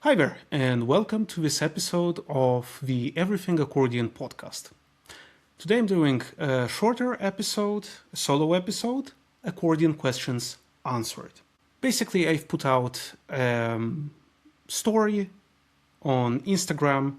Hi there, and welcome to this episode of the Everything Accordion podcast. Today I'm doing a shorter episode, a solo episode, accordion questions answered. Basically, I've put out a story on Instagram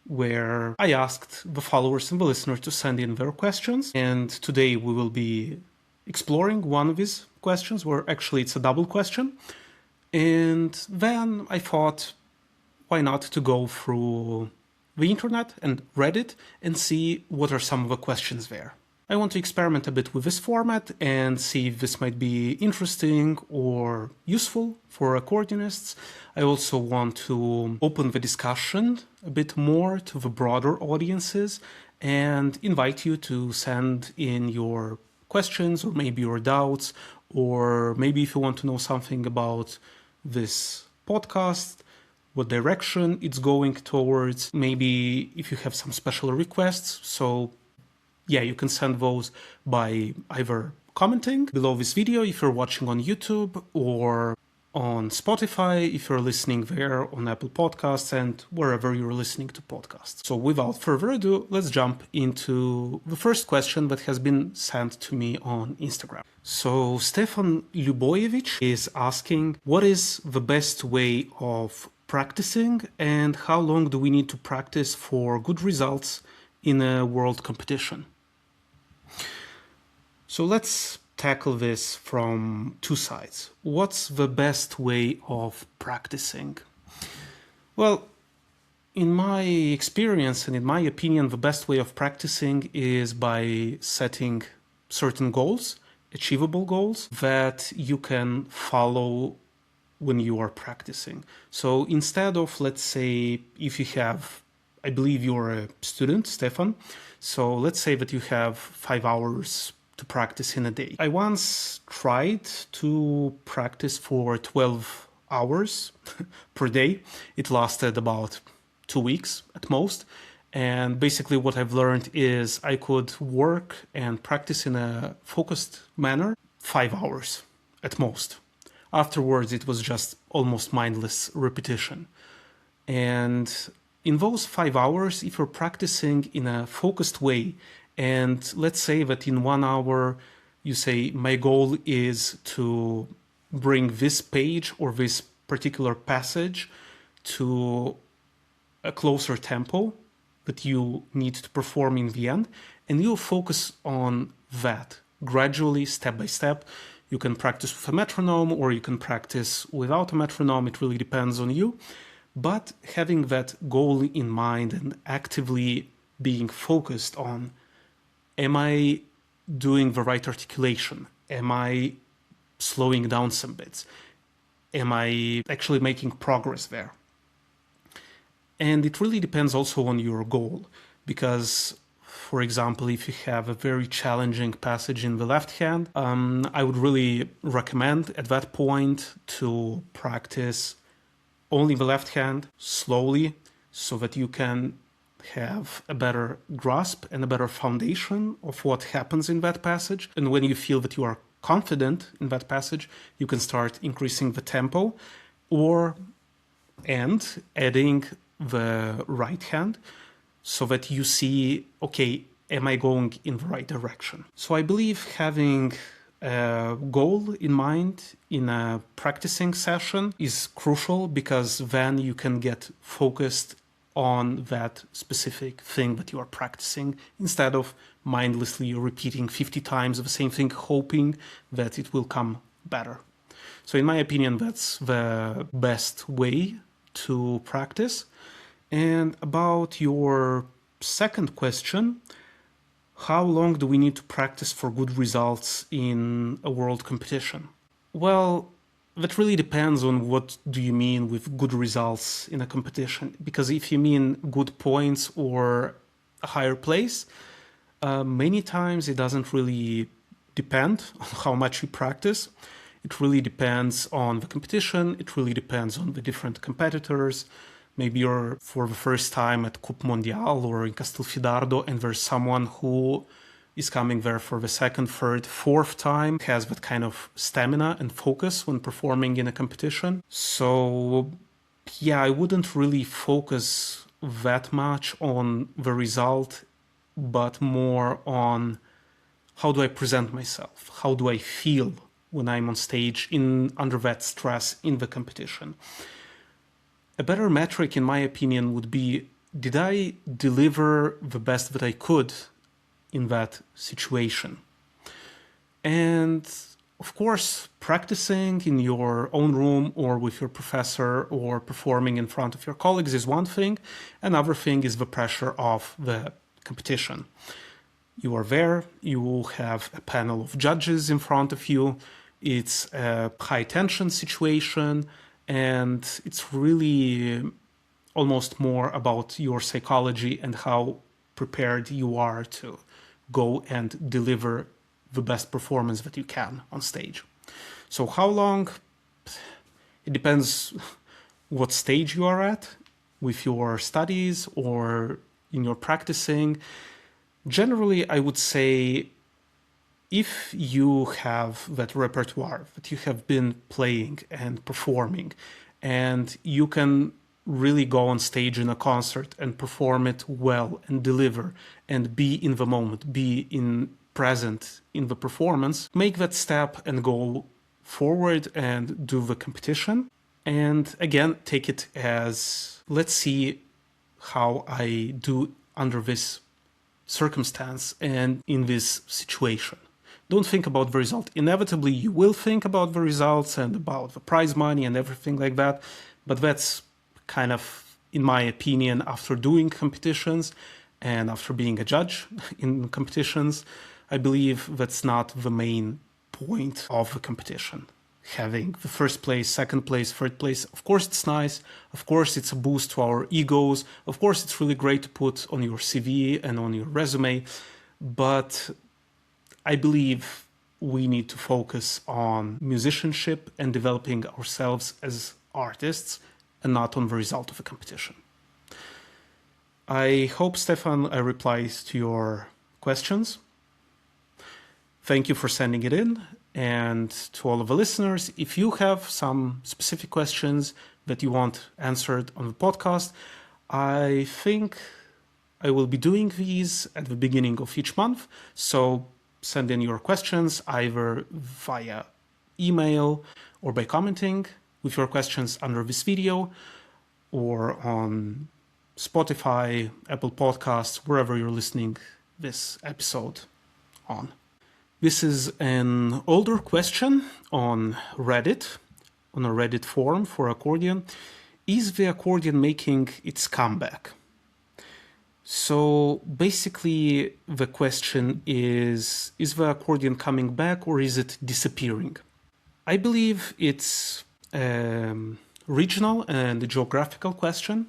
where I asked the followers and the listeners to send in their questions, and today we will be exploring one of these questions, where actually it's a double question. And then I thought, why not to go through the internet and Reddit and see what are some of the questions there. I want to experiment a bit with this format and see if this might be interesting or useful for accordionists. I also want to open the discussion a bit more to the broader audiences and invite you to send in your questions or maybe your doubts, or maybe if you want to know something about this podcast, what direction it's going towards, maybe if you have some special requests. So yeah, you can send those by either commenting below this video if you're watching on YouTube, or on Spotify if you're listening there, on Apple Podcasts, and wherever you're listening to podcasts. So without further ado, let's jump into the first question that has been sent to me on Instagram. So Stefan Ljubojevic is asking, what is the best way of practicing and how long do we need to practice for good results in a world competition? So let's tackle this from two sides. What's the best way of practicing? Well, in my experience and in my opinion, the best way of practicing is by setting certain goals, achievable goals that you can follow when you are practicing. So instead of, let's say, if you have, I believe you're a student, Stefan, so let's say that you have 5 hours to practice in a day. I once tried to practice for 12 hours per day. It lasted about 2 weeks at most. And basically what I've learned is I could work and practice in a focused manner 5 hours at most. Afterwards, it was just almost mindless repetition. And in those 5 hours, if you're practicing in a focused way, and let's say that in 1 hour, you say, my goal is to bring this page or this particular passage to a closer tempo that you need to perform in the end, and you focus on that gradually, step by step. You can practice with a metronome or you can practice without a metronome. It really depends on you. But having that goal in mind and actively being focused on, am I doing the right articulation? Am I slowing down some bits? Am I actually making progress there? And it really depends also on your goal, because for example, if you have a very challenging passage in the left hand, I would really recommend at that point to practice only the left hand slowly so that you can have a better grasp and a better foundation of what happens in that passage. And when you feel that you are confident in that passage, you can start increasing the tempo and adding the right hand, so that you see, okay, am I going in the right direction? So I believe having a goal in mind in a practicing session is crucial, because then you can get focused on that specific thing that you are practicing, instead of mindlessly repeating 50 times the same thing, hoping that it will come better. So in my opinion, that's the best way to practice. And about your second question, how long do we need to practice for good results in a world competition? Well, that really depends on what do you mean with good results in a competition. Because if you mean good points or a higher place, many times it doesn't really depend on how much you practice. It really depends on the competition. It really depends on the different competitors. Maybe you're for the first time at Coupe Mondiale or in Castelfidardo, and there's someone who is coming there for the second, third, fourth time, has that kind of stamina and focus when performing in a competition. So yeah, I wouldn't really focus that much on the result, but more on how do I present myself? How do I feel when I'm on stage under that stress in the competition? A better metric, in my opinion, would be, did I deliver the best that I could in that situation? And of course, practicing in your own room or with your professor or performing in front of your colleagues is one thing. Another thing is the pressure of the competition. You are there, you have a panel of judges in front of you, it's a high tension situation, and it's really almost more about your psychology and how prepared you are to go and deliver the best performance that you can on stage. So how long? It depends what stage you are at with your studies or in your practicing. Generally, I would say if you have that repertoire that you have been playing and performing, and you can really go on stage in a concert and perform it well and deliver and be in the moment, be present in the performance, make that step and go forward and do the competition. And again, take it as, let's see how I do under this circumstance and in this situation. Don't think about the result. Inevitably, you will think about the results and about the prize money and everything like that, but that's kind of, in my opinion, after doing competitions and after being a judge in competitions, I believe that's not the main point of the competition. Having the first place, second place, third place, of course it's nice, of course it's a boost to our egos, of course it's really great to put on your CV and on your resume, but I believe we need to focus on musicianship and developing ourselves as artists and not on the result of a competition. I hope, Stefan, I replied to your questions. Thank you for sending it in. And to all of the listeners, if you have some specific questions that you want answered on the podcast, I think I will be doing these at the beginning of each month. So send in your questions either via email or by commenting with your questions under this video or on Spotify, Apple Podcasts, wherever you're listening this episode on. This is an older question on Reddit, on a Reddit forum for accordion. Is the accordion making its comeback? So basically the question is the accordion coming back or is it disappearing? I believe it's a regional and geographical question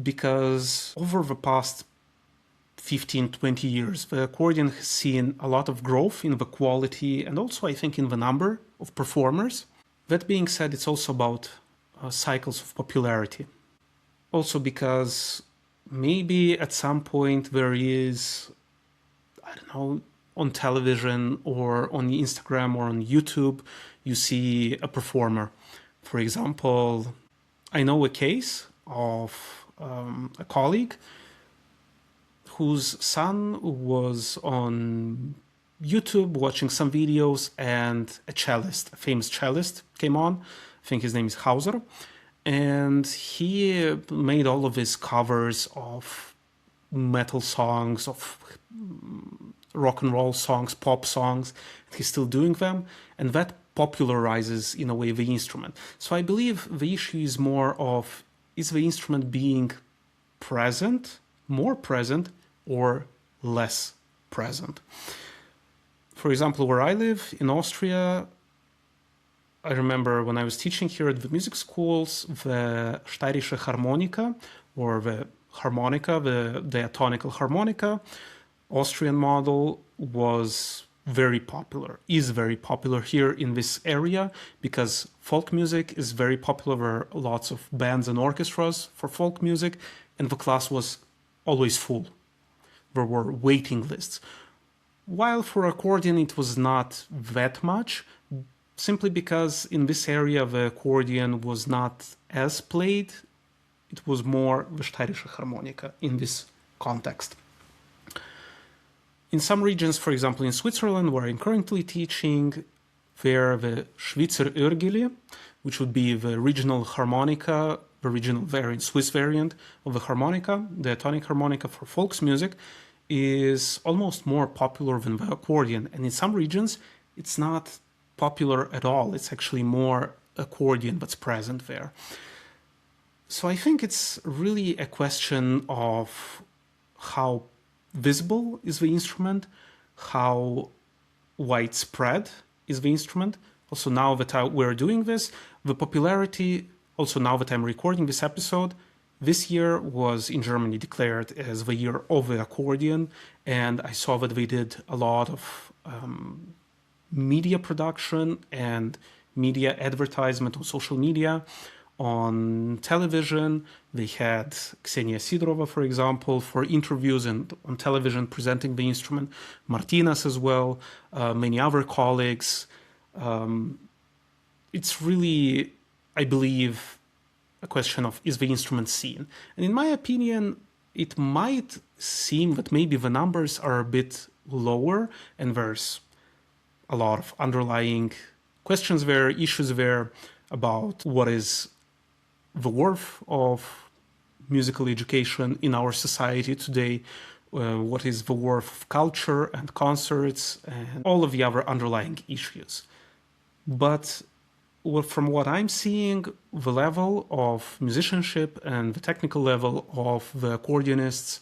because over the past 15-20 years, the accordion has seen a lot of growth in the quality and also, I think, in the number of performers. That being said, it's also about cycles of popularity. Also because maybe at some point there is, I don't know, on television or on Instagram or on YouTube, you see a performer. For example, I know a case of a colleague whose son was on YouTube watching some videos and a famous cellist came on. I think his name is Hauser. And he made all of his covers of metal songs, of rock and roll songs, pop songs. He's still doing them. And that popularizes, in a way, the instrument. So I believe the issue is more of, is the instrument being present, more present, or less present? For example, where I live in Austria, I remember when I was teaching here at the music schools, the Steirische Harmonika, or the harmonica, the diatonical harmonica, Austrian model, was very popular, is very popular here in this area because folk music is very popular. There are lots of bands and orchestras for folk music, and the class was always full. There were waiting lists. While for accordion it was not that much, simply because in this area the accordion was not as played. It was more the steirische Harmonika in this context. In some regions, for example in Switzerland, where I'm currently teaching, where the Schweizer Örgeli, which would be the regional harmonica, the regional variant, Swiss variant of the harmonica, the tonic harmonica for folks music, is almost more popular than the accordion. And in some regions, it's not popular at all. It's actually more accordion that's present there. So I think it's really a question of how visible is the instrument, how widespread is the instrument. Also, now that we're doing this, the popularity, also now that I'm recording this episode, this year was in Germany declared as the year of the accordion, and I saw that they did a lot of media production and media advertisement on social media, on television. They had Ksenia Sidorova, for example, for interviews and on television presenting the instrument, Martinas as well, many other colleagues. It's really, I believe, a question of, is the instrument seen? And in my opinion, it might seem that maybe the numbers are a bit lower and there's a lot of underlying questions there, issues there about what is the worth of musical education in our society today, what is the worth of culture and concerts and all of the other underlying issues. But from what I'm seeing, the level of musicianship and the technical level of the accordionists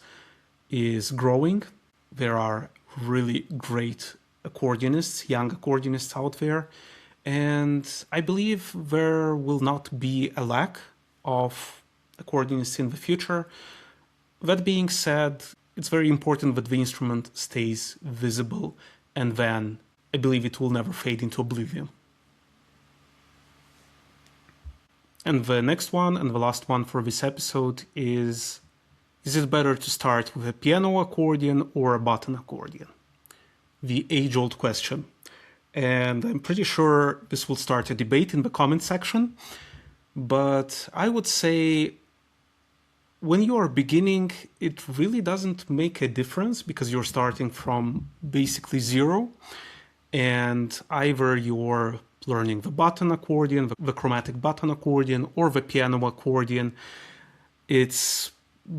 is growing. There are really great accordionists, young accordionists out there, and I believe there will not be a lack of accordionists in the future. That being said, it's very important that the instrument stays visible, and then I believe it will never fade into oblivion. And the next one, and the last one for this episode, is it better to start with a piano accordion or a button accordion? The age-old question. And I'm pretty sure this will start a debate in the comment section. But I would say when you are beginning, it really doesn't make a difference because you're starting from basically zero. And either you're learning the button accordion, the chromatic button accordion, or the piano accordion, it's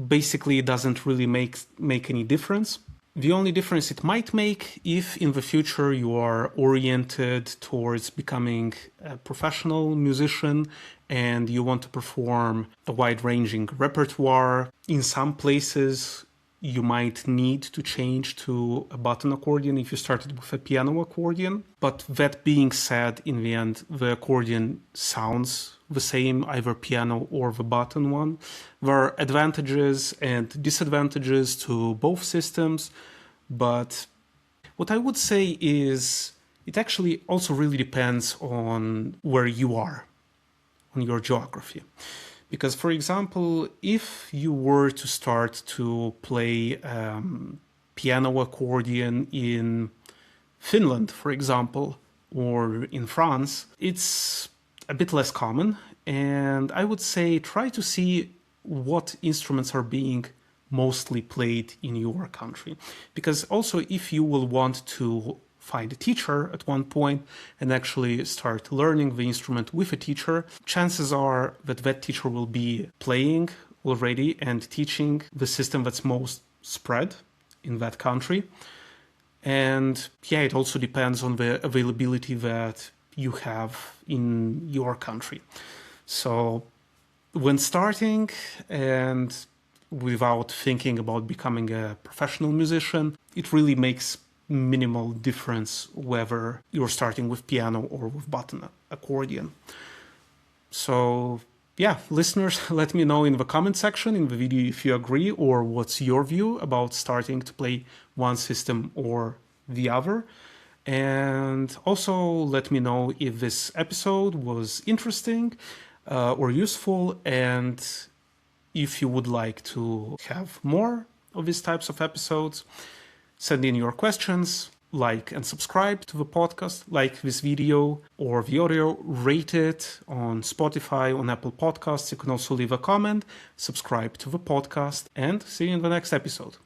basically doesn't really make any difference. The only difference it might make if in the future you are oriented towards becoming a professional musician and you want to perform a wide-ranging repertoire. In some places you might need to change to a button accordion if you started with a piano accordion. But that being said, in the end, the accordion sounds the same, either piano or the button one. There are advantages and disadvantages to both systems, but what I would say is it actually also really depends on where you are, on your geography. Because, for example, if you were to start to play piano accordion in Finland, for example, or in France, it's a bit less common. And I would say try to see what instruments are being mostly played in your country. Because also if you will want to find a teacher at one point and actually start learning the instrument with a teacher, chances are that that teacher will be playing already and teaching the system that's most spread in that country. And yeah, it also depends on the availability that you have in your country. So when starting and without thinking about becoming a professional musician, it really makes minimal difference whether you're starting with piano or with button accordion. So yeah, listeners, let me know in the comment section in the video if you agree or what's your view about starting to play one system or the other. And also let me know if this episode was interesting or useful, and if you would like to have more of these types of episodes. Send in your questions. like and subscribe to the podcast, like this video or the audio, rate it on Spotify, on Apple Podcasts. You can also leave a comment, subscribe to the podcast, and see you in the next episode.